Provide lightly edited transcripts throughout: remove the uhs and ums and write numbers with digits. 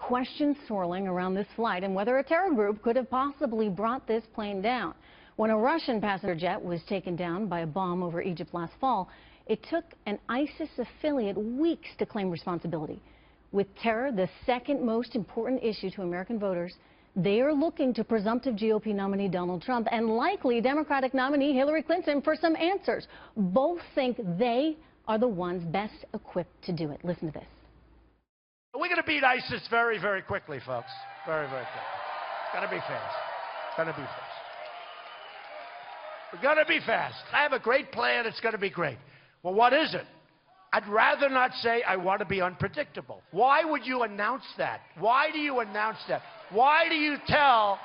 questions swirling around this flight and whether a terror group could have possibly brought this plane down. When a Russian passenger jet was taken down by a bomb over Egypt last fall, it took an ISIS affiliate weeks to claim responsibility. With terror the second most important issue to American voters, they are looking to presumptive GOP nominee Donald Trump and likely Democratic nominee Hillary Clinton for some answers. Both think they are the ones best equipped to do it. Listen to this. We're going to beat ISIS very, very quickly, folks. Very, very quickly. It's going to be fast. It's going to be fast. We're going to be fast. I have a great plan. It's going to be great. Well, what is it? I'd rather not say I want to be unpredictable. Why would you announce that? Why do you announce that? Why do you tell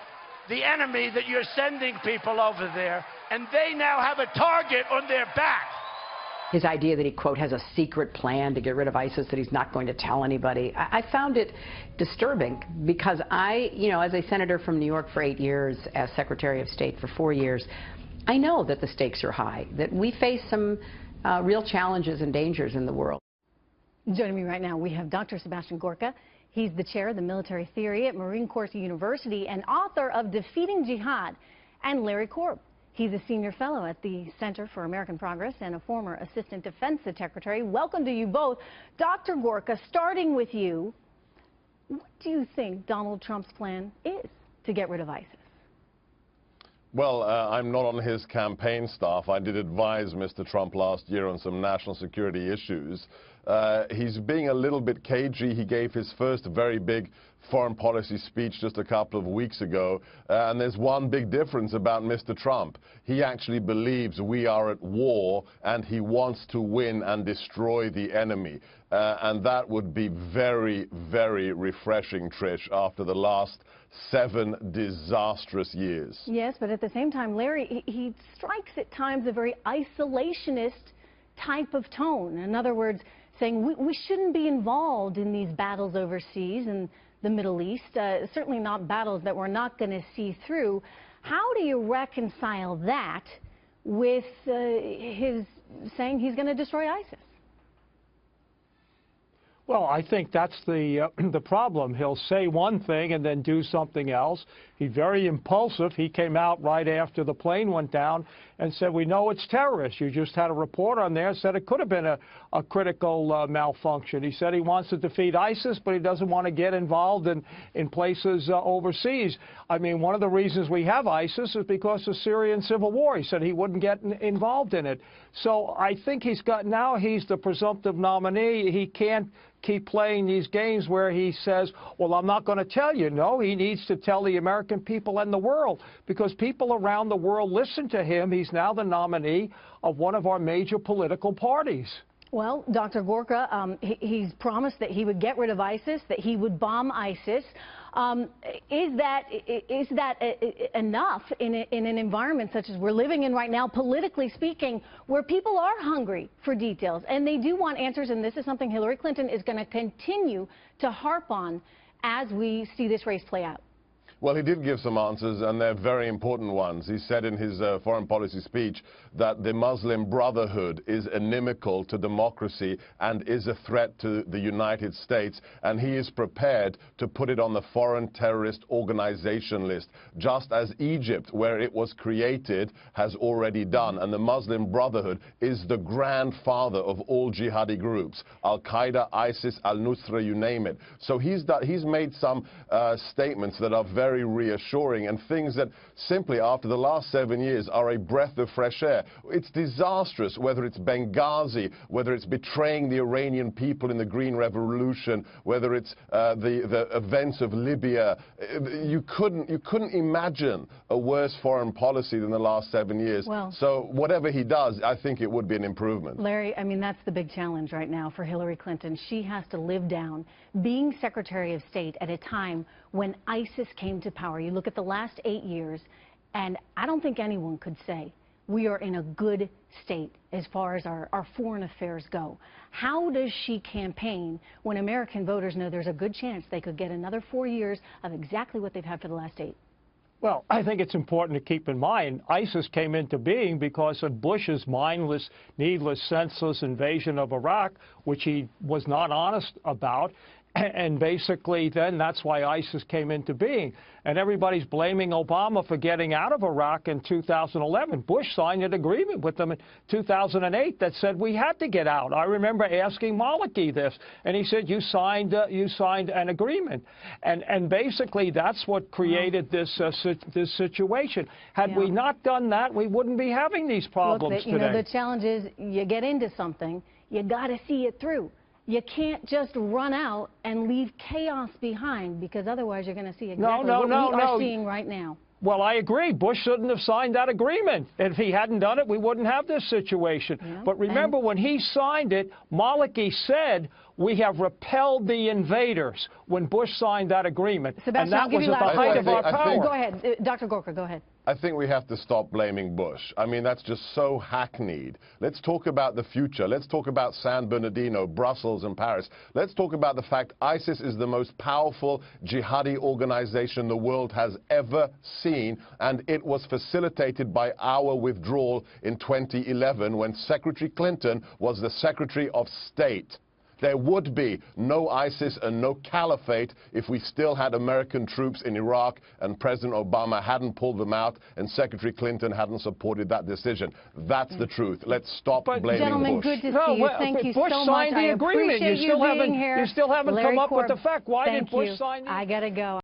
the enemy that you're sending people over there and they now have a target on their back? His idea that he, quote, has a secret plan to get rid of ISIS that he's not going to tell anybody. I found it disturbing because as a senator from New York for 8 years, as Secretary of State for 4 years, I know that the stakes are high, that we face some real challenges and dangers in the world. Joining me right now, we have Dr. Sebastian Gorka. He's the chair of the military theory at Marine Corps University and author of Defeating Jihad, and Larry Korb. He's a senior fellow at the Center for American Progress and a former assistant defense secretary. Welcome to you both. Dr. Gorka, starting with you, what do you think Donald Trump's plan is to get rid of ISIS? Well, I'm not on his campaign staff. I did advise Mr. Trump last year on some national security issues. He's being a little bit cagey. He gave his first very big foreign policy speech just a couple of weeks ago. And there's one big difference about Mr. Trump. He actually believes we are at war and he wants to win and destroy the enemy. And that would be very, very refreshing, Trish, after the last 7 disastrous years. Yes, but at the same time, Larry, he strikes at times a very isolationist type of tone. In other words, saying we shouldn't be involved in these battles overseas in the Middle East, certainly not battles that we're not going to see through. How do you reconcile that with his saying he's going to destroy ISIS? Well, I think that's the problem. He'll say one thing and then do something else. He's very impulsive. He came out right after the plane went down and said, we know it's terrorists. You just had a report on there, said it could have been a critical malfunction. He said he wants to defeat ISIS, but he doesn't want to get involved in places overseas. I mean, one of the reasons we have ISIS is because of the Syrian civil war. He said he wouldn't get involved in it. So I think he's the presumptive nominee. He can't keep playing these games where he says, well, I'm not going to tell you. No, he needs to tell the American people and the world, because people around the world listen to him. He's now the nominee of one of our major political parties. Well, Dr. Gorka, he's promised that he would get rid of ISIS, that he would bomb ISIS. Is that enough in an environment such as we're living in right now, politically speaking, where people are hungry for details and they do want answers? And this is something Hillary Clinton is going to continue to harp on as we see this race play out. Well, he did give some answers, and they're very important ones. He said in his foreign policy speech that the Muslim Brotherhood is inimical to democracy and is a threat to the United States, and he is prepared to put it on the foreign terrorist organization list, just as Egypt, where it was created, has already done. And the Muslim Brotherhood is the grandfather of all jihadi groups, Al-Qaeda, ISIS, Al-Nusra, you name it. So he's made some statements that are very reassuring, and things that simply after the last 7 years are a breath of fresh air. It's disastrous, whether it's Benghazi, whether it's betraying the Iranian people in the Green Revolution, whether it's the events of Libya. You couldn't imagine a worse foreign policy than the last 7 years. Well, so whatever he does, I think it would be an improvement. Larry, I mean, that's the big challenge right now for Hillary Clinton. She has to live down being Secretary of State at a time when ISIS came to power. You look at the last 8 years, and I don't think anyone could say we are in a good state as far as our foreign affairs go. How does she campaign when American voters know there's a good chance they could get another 4 years of exactly what they've had for the last 8? Well, I think it's important to keep in mind ISIS came into being because of Bush's mindless, needless, senseless invasion of Iraq, which he was not honest about. And basically then that's why ISIS came into being. And everybody's blaming Obama for getting out of Iraq in 2011. Bush signed an agreement with them in 2008 that said we had to get out. I remember asking Maliki this, and he said, you signed an agreement. And basically that's what created this situation. Had we not done that, we wouldn't be having these problems today. You know, the challenge is you get into something, you got to see it through. You can't just run out and leave chaos behind, because otherwise you're going to see exactly what we are seeing right now. Well, I agree. Bush shouldn't have signed that agreement. If he hadn't done it, we wouldn't have this situation. Yeah. But remember, when he signed it, Maliki said, we have repelled the invaders when Bush signed that agreement. Sebastian, and that was at the height of our power. Go ahead. Dr. Gorka, go ahead. I think we have to stop blaming Bush. I mean, that's just so hackneyed. Let's talk about the future. Let's talk about San Bernardino, Brussels, and Paris. Let's talk about the fact ISIS is the most powerful jihadi organization the world has ever seen, and it was facilitated by our withdrawal in 2011 when Secretary Clinton was the Secretary of State. There would be no ISIS and no caliphate if we still had American troops in Iraq and President Obama hadn't pulled them out and Secretary Clinton hadn't supported that decision. That's the truth. Let's stop blaming gentlemen, Bush. Good to see you. Thank you Bush so signed much. the agreement. You still haven't come up with the fact. Why did Bush you. sign the agreement? I got to go.